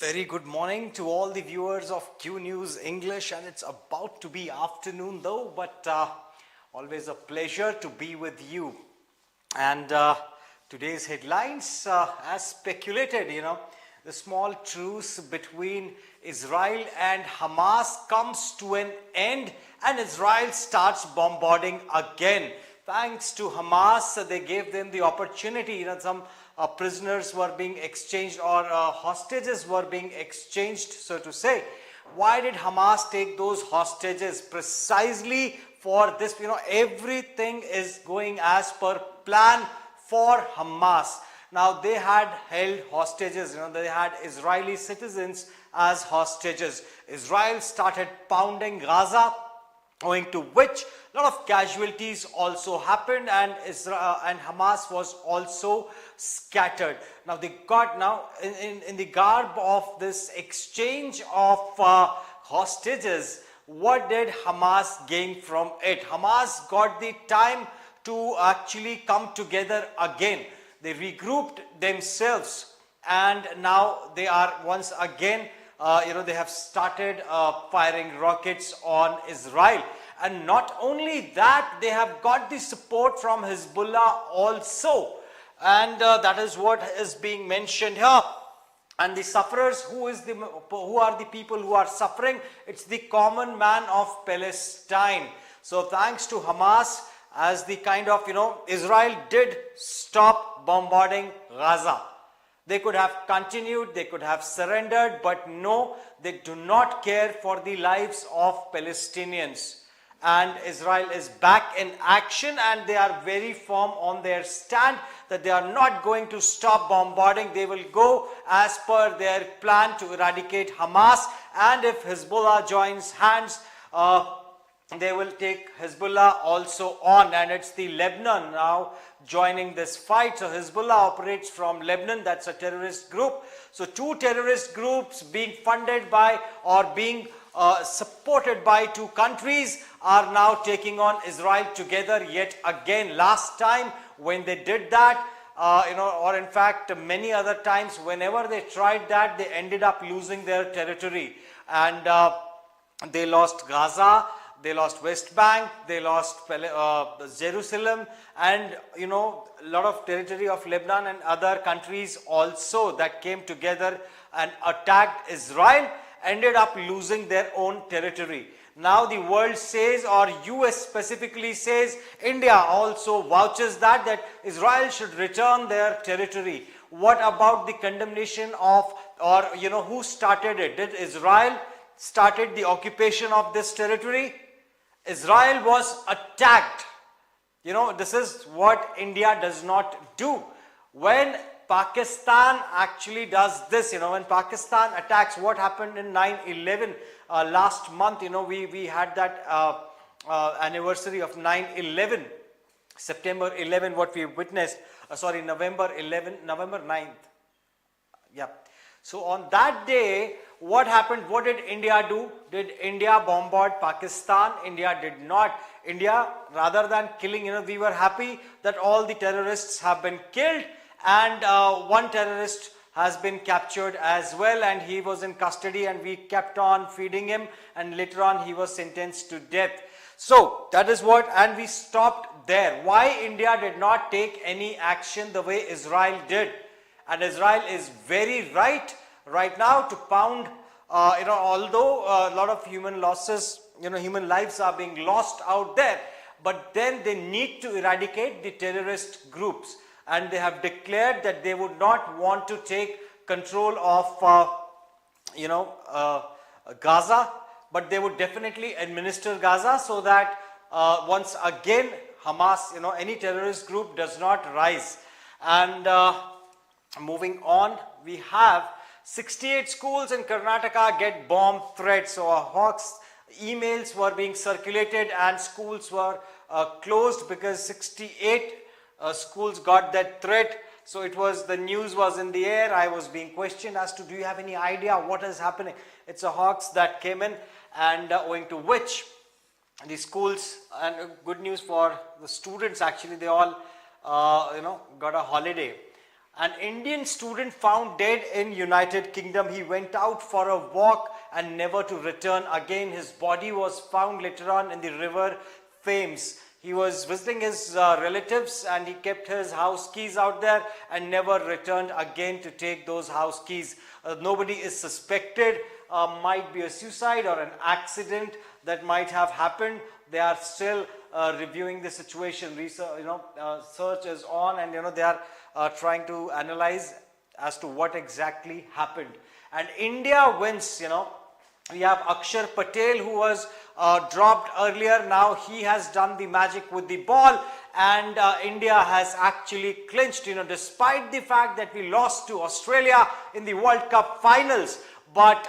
Very good morning to all the viewers of Q News English, and it's about to be afternoon though, but always a pleasure to be with you. And today's headlines, as speculated, the small truce between Israel and Hamas comes to an end and Israel starts bombarding again. Thanks to Hamas, they gave them the opportunity, some prisoners were being exchanged, or hostages were being exchanged, so to say. Why did Hamas take those hostages? Precisely for this, everything is going as per plan for Hamas. Now they had held hostages, they had Israeli citizens as hostages. Israel started pounding Gaza, owing to which a lot of casualties also happened, and Hamas was also scattered. Now they got in the garb of this exchange of hostages. What did Hamas gain from it? Hamas got the time to actually come together again. They regrouped themselves, and now they are once again they have started firing rockets on Israel. And not only that, they have got the support from Hezbollah also. And that is what is being mentioned here. And the sufferers, who are the people who are suffering? It's the common man of Palestine. So thanks to Hamas, as the kind of, Israel did stop bombarding Gaza. They could have continued, they could have surrendered, but no, they do not care for the lives of Palestinians. And Israel is back in action, and they are very firm on their stand that they are not going to stop bombarding. They will go as per their plan to eradicate Hamas, and if Hezbollah joins hands, they will take Hezbollah also on. And it's the Lebanon now joining this fight. So Hezbollah operates from Lebanon. That's a terrorist group. So two terrorist groups being funded by or being supported by two countries are now taking on Israel together yet again. Last time when they did that, or in fact many other times, whenever they tried that, they ended up losing their territory. And they lost Gaza, they lost West Bank, they lost Jerusalem, and a lot of territory of Lebanon and other countries also that came together and attacked Israel, ended up losing their own territory. Now the world says, or US specifically says, India also vouches that Israel should return their territory. What about the condemnation of, or who started it? Did Israel started the occupation of this territory? Israel was attacked. This is what India does not do. When Pakistan actually does this, when Pakistan attacks, what happened in 9/11 last month, we had that anniversary of 9/11, September 11, what we witnessed, November 9th. Yeah. So on that day, what happened? What did India do? Did India bombard Pakistan? India did not. India, rather than killing, we were happy that all the terrorists have been killed, and one terrorist has been captured as well, and he was in custody, and we kept on feeding him, and later on he was sentenced to death. So that is what, and we stopped there. Why India did not take any action the way Israel did? And Israel is very right now to pound, although a lot of human losses, human lives are being lost out there, but then they need to eradicate the terrorist groups. And they have declared that they would not want to take control of, Gaza, but they would definitely administer Gaza, so that once again Hamas, any terrorist group does not rise. And moving on, we have 68 schools in Karnataka get bomb threats. So Hawks emails were being circulated, and schools were closed because 68 schools got that threat. So the news was in the air. I was being questioned as to, do you have any idea what is happening? It's a Hawks that came in, and owing to which the schools, and good news for the students, actually they all got a holiday. An Indian student found dead in United Kingdom. He went out for a walk and never to return again. His body was found later on in the river Thames. He was visiting his relatives and he kept his house keys out there and never returned again to take those house keys. Nobody is suspected. Might be a suicide or an accident that might have happened. They are still reviewing the situation. Research, search is on, and they are trying to analyze as to what exactly happened. And India wins. We have Akshar Patel, who was dropped earlier. Now he has done the magic with the ball, and India has actually clinched, despite the fact that we lost to Australia in the World Cup finals. But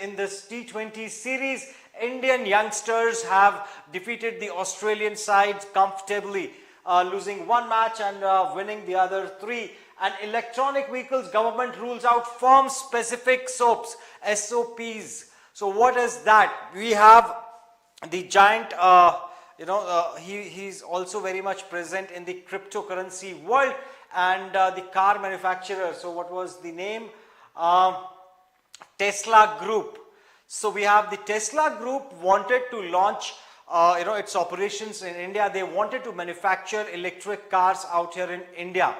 in this T20 series, Indian youngsters have defeated the Australian side comfortably, losing one match and winning the other three. And electronic vehicles, government rules out firm specific SOPs. So what is that? We have the giant, he's also very much present in the cryptocurrency world, and the car manufacturer. So what was the name? Tesla Group. So we have the Tesla Group wanted to launch its operations in India. They wanted to manufacture electric cars out here in India,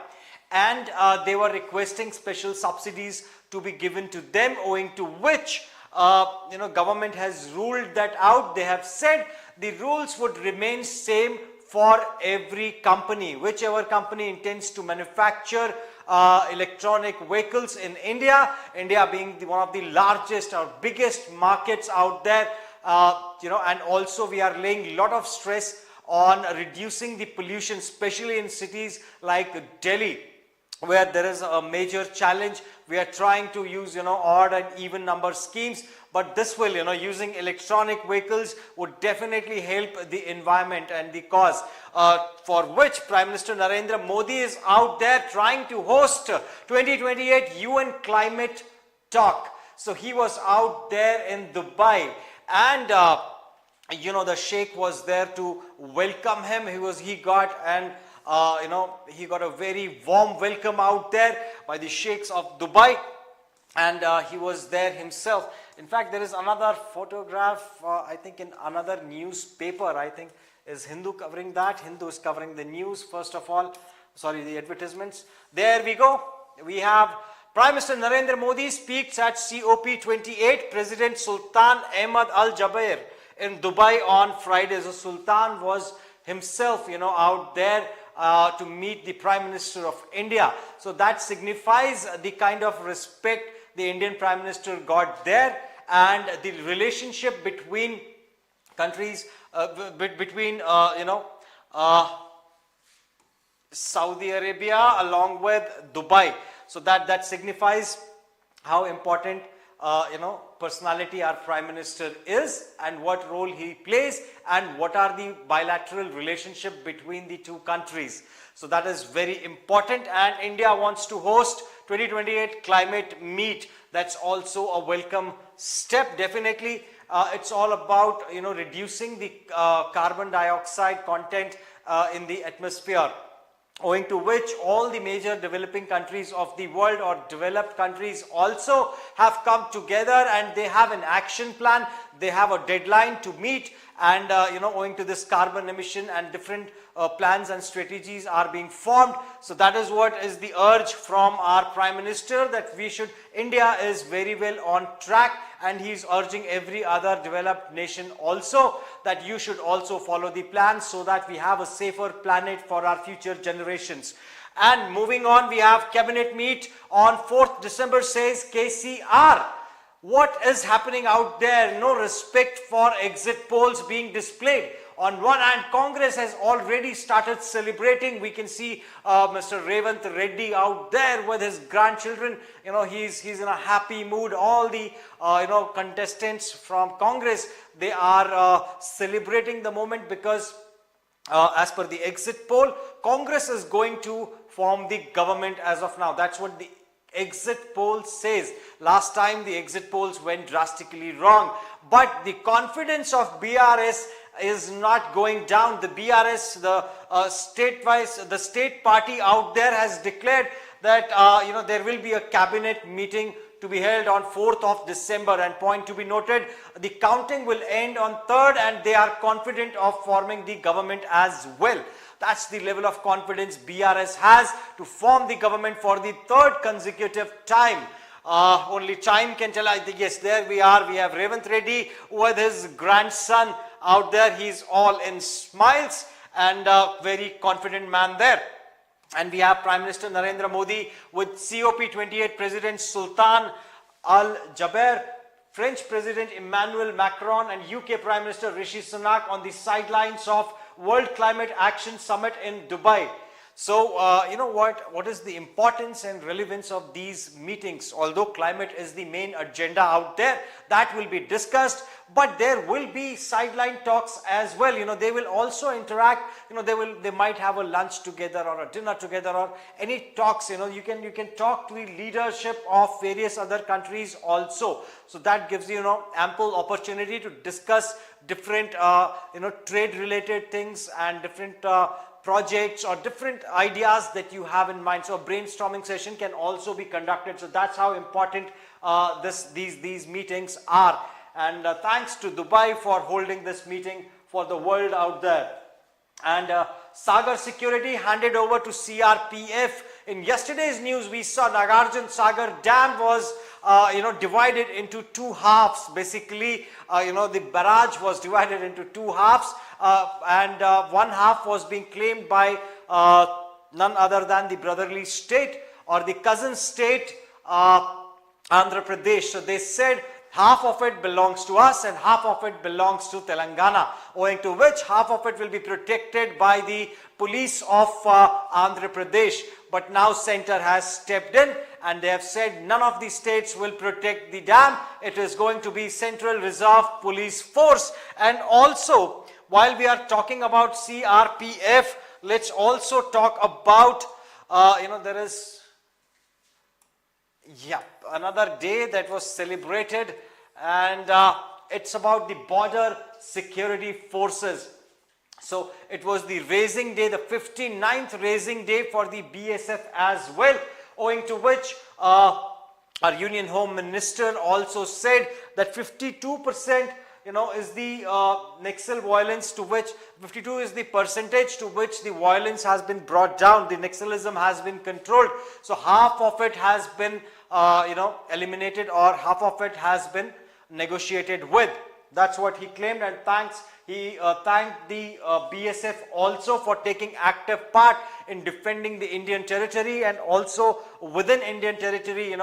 and they were requesting special subsidies to be given to them, owing to which government has ruled that out. They have said the rules would remain same for every company. Whichever company intends to manufacture electronic vehicles in India, India being one of the largest or biggest markets out there, and also we are laying a lot of stress on reducing the pollution, especially in cities like Delhi, where there is a major challenge. We are trying to use odd and even number schemes, but this will using electronic vehicles would definitely help the environment and the cause, for which Prime Minister Narendra Modi is out there trying to host 2028 UN climate talk. So he was out there in Dubai, and the Sheikh was there to welcome him. He got a very warm welcome out there by the Sheikhs of Dubai, and he was there himself. In fact, there is another photograph, I think in another newspaper, I think is Hindu covering that. Hindu is covering the news first of all, sorry, the advertisements. There we go. We have Prime Minister Narendra Modi speaks at COP28, President Sultan Ahmad Al Jaber in Dubai on Friday. So Sultan was himself, out there to meet the Prime Minister of India. So that signifies the kind of respect the Indian Prime Minister got there, and the relationship between countries, between Saudi Arabia along with Dubai. So that signifies how important personality our Prime Minister is, and what role he plays, and what are the bilateral relationship between the two countries. So that is very important, and India wants to host 2028 climate meet. That's also a welcome step. Definitely, it's all about reducing the carbon dioxide content in the atmosphere, owing to which all the major developing countries of the world, or developed countries, also have come together, and they have an action plan. They have a deadline to meet, and owing to this carbon emission, and different plans and strategies are being formed. So that is what is the urge from our Prime Minister, that India is very well on track, and he is urging every other developed nation also that you should also follow the plan, so that we have a safer planet for our future generations. And moving on, we have cabinet meet on 4th December, says KCR. What is happening out there? No respect for exit polls being displayed. On one hand, Congress has already started celebrating. We can see Mr. Revant Reddy out there with his grandchildren. He's in a happy mood. All the contestants from Congress, they are celebrating the moment, because as per the exit poll, Congress is going to form the government as of now. That's what the exit poll says. Last time the exit polls went drastically wrong, but the confidence of BRS is not going down. The BRS, the state party out there, has declared that there will be a cabinet meeting to be held on 4th of December, and point to be noted, the counting will end on 3rd and they are confident of forming the government as well. That's the level of confidence BRS has to form the government for the 3rd consecutive time. Only time can tell. I think, yes, there we are. We have Revanth Reddy with his grandson out there. He's all in smiles and a very confident man there. And we have Prime Minister Narendra Modi with COP28 President Sultan Al-Jaber, French President Emmanuel Macron and UK Prime Minister Rishi Sunak on the sidelines of World Climate Action Summit in Dubai. So, what is the importance and relevance of these meetings? Although climate is the main agenda out there, that will be discussed, but there will be sideline talks as well. They will also interact. They might have a lunch together or a dinner together or any talks. You can talk to the leadership of various other countries also. So that gives you ample opportunity to discuss different trade related things and different projects or different ideas that you have in mind. So a brainstorming session can also be conducted. So that's how important these meetings are. And thanks to Dubai for holding this meeting for the world out there. And Sagar Security handed over to CRPF. In yesterday's news, we saw Nagarjun Sagar Dam was divided into two halves. Basically, the barrage was divided into two halves, and one half was being claimed by none other than the brotherly state or the cousin state, Andhra Pradesh. So they said half of it belongs to us and half of it belongs to Telangana, owing to which half of it will be protected by the police of Andhra Pradesh. But now Centre has stepped in and they have said none of the states will protect the dam. It is going to be Central Reserve Police Force. And also, while we are talking about CRPF, let's also talk about, there is another day that was celebrated, and it's about the border security forces. So it was the raising day, the 59th raising day for the BSF as well, owing to which our Union Home Minister also said that 52% is the Naxal violence, to which 52 is the percentage to which the violence has been brought down, the Naxalism has been controlled. So half of it has been eliminated, or half of it has been negotiated with. That's what he claimed, and he thanked the BSF also for taking active part in defending the Indian territory, and also within Indian territory,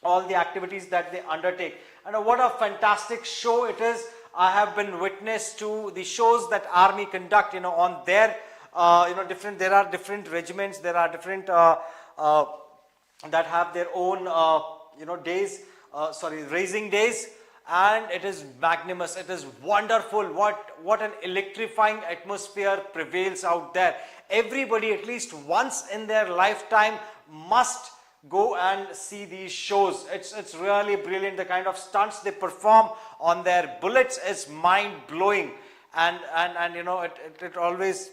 all the activities that they undertake. And what a fantastic show it is. I have been witness to the shows that army conduct, on their, there are different regiments, there are different that have their own, days, raising days. And it is magnanimous, it is wonderful, what an electrifying atmosphere prevails out there. Everybody at least once in their lifetime must go and see these shows. It's really brilliant. The kind of stunts they perform on their bullets is mind-blowing. And it always,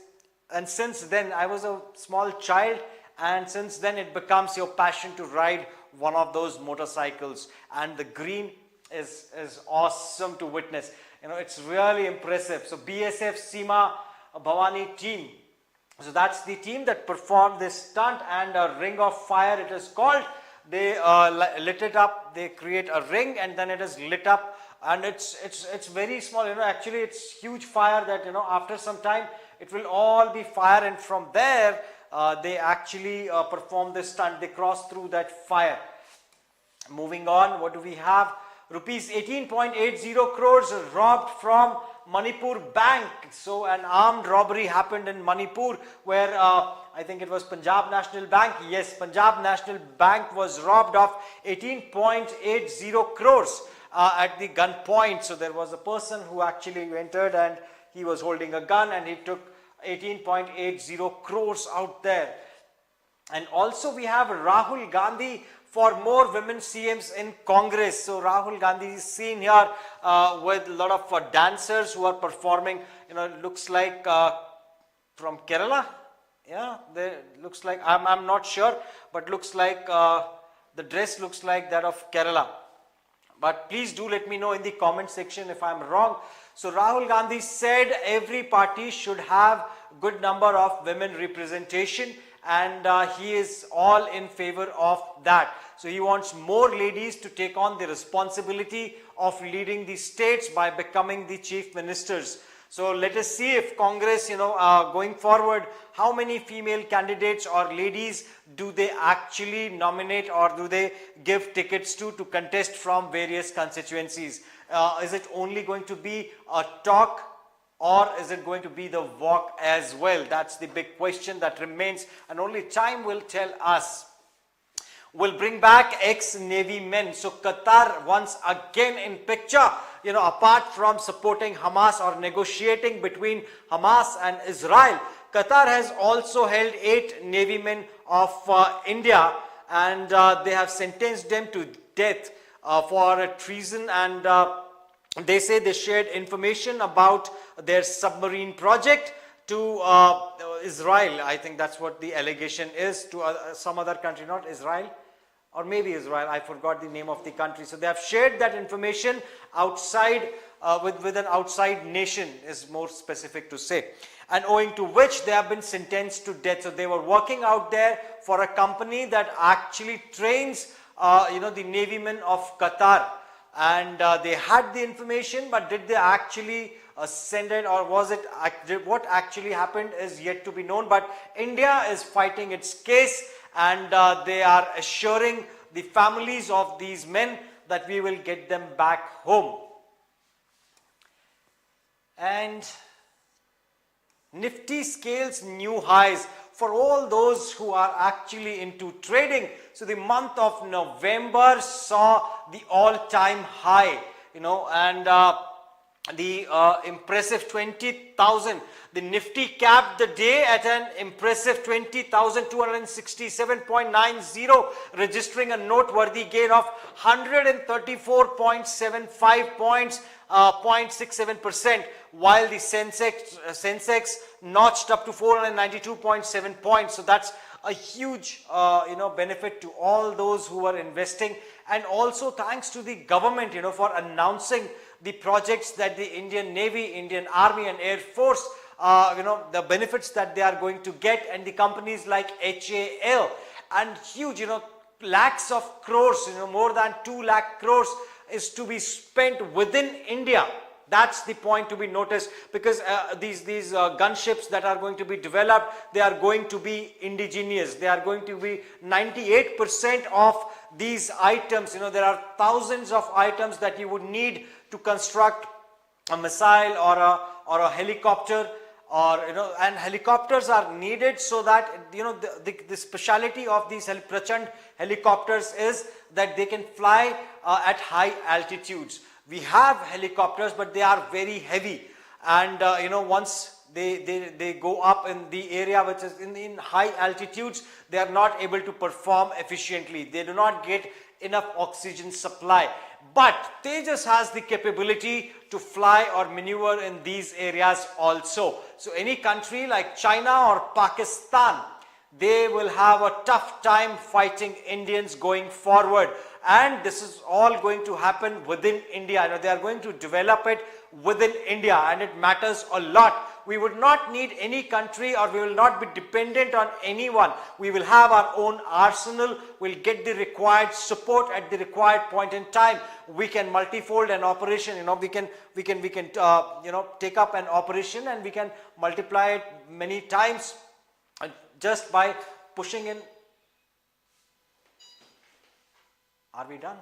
and since then, I was a small child, and since then it becomes your passion to ride one of those motorcycles. And the green is awesome to witness. It's really impressive. So BSF Seema Bhavani team, so that's the team that performed this stunt, and a ring of fire it is called. They lit it up, they create a ring and then it is lit up, and it's very small, actually it's huge fire that after some time it will all be fire, and from there they actually perform this stunt. They cross through that fire. Moving on, what do we have? Rupees 18.80 crores robbed from Manipur bank. So an armed robbery happened in Manipur, where I think it was Punjab National Bank. Yes, Punjab National Bank was robbed of 18.80 crores at the gunpoint. So there was a person who actually entered and he was holding a gun and he took 18.80 crores out there. And also we have Rahul Gandhi for more women CMs in Congress. So Rahul Gandhi is seen here with a lot of dancers who are performing, looks like from Kerala. Yeah, there looks like, I'm not sure, but looks like the dress looks like that of Kerala. But please do let me know in the comment section if I'm wrong. So Rahul Gandhi said every party should have good number of women representation, and he is all in favor of that. So he wants more ladies to take on the responsibility of leading the states by becoming the chief ministers. So let us see if Congress, going forward, how many female candidates or ladies do they actually nominate, or do they give tickets to contest from various constituencies? Is it only going to be a talk, or is it going to be the walk as well? That's the big question that remains, and only time will tell us. Will bring back ex-Navy men. So Qatar once again in picture, apart from supporting Hamas or negotiating between Hamas and Israel, Qatar has also held 8 Navy men of India, and they have sentenced them to death for treason, and they say they shared information about their submarine project to Israel. I think that's what the allegation is, to some other country, not Israel. Or maybe Israel, I forgot the name of the country. So they have shared that information outside, with an outside nation, is more specific to say. And owing to which they have been sentenced to death. So they were working out there for a company that actually trains, the Navy men of Qatar. And they had the information, but did they actually send it, or was it, what actually happened is yet to be known. But India is fighting its case, and they are assuring the families of these men that we will get them back home. And Nifty scales new highs for all those who are actually into trading. So the month of November saw the all-time high, and the impressive 20,000. The Nifty capped the day at an impressive 20,267.90, registering a noteworthy gain of 134.75 points, 0.67%, while the Sensex notched up to 492.7 points. So that's a huge benefit to all those who are investing, and also thanks to the government for announcing the projects that the Indian Navy, Indian Army and Air Force, the benefits that they are going to get, and the companies like HAL, and huge, lakhs of crores, more than 2 lakh crores is to be spent within India. That's the point to be noticed, because these gunships that are going to be developed, they are going to be indigenous. They are going to be 98% of these items. There are thousands of items that you would need to construct a missile or a helicopter, and helicopters are needed so that the speciality of these Prachand helicopters is that they can fly at high altitudes. We have helicopters, but they are very heavy, and once they go up in the area which is in high altitudes, they are not able to perform efficiently. They do not get enough oxygen supply. But Tejas has the capability to fly or maneuver in these areas also. So any country like China or Pakistan, they will have a tough time fighting Indians going forward. And this is all going to happen within India. They are going to develop it within India, and it matters a lot. We would not need any country, or we will not be dependent on anyone. We will have our own arsenal. We'll get the required support at the required point in time. We can multifold an operation. We can take up an operation, and we can multiply it many times just by pushing in. Are we done?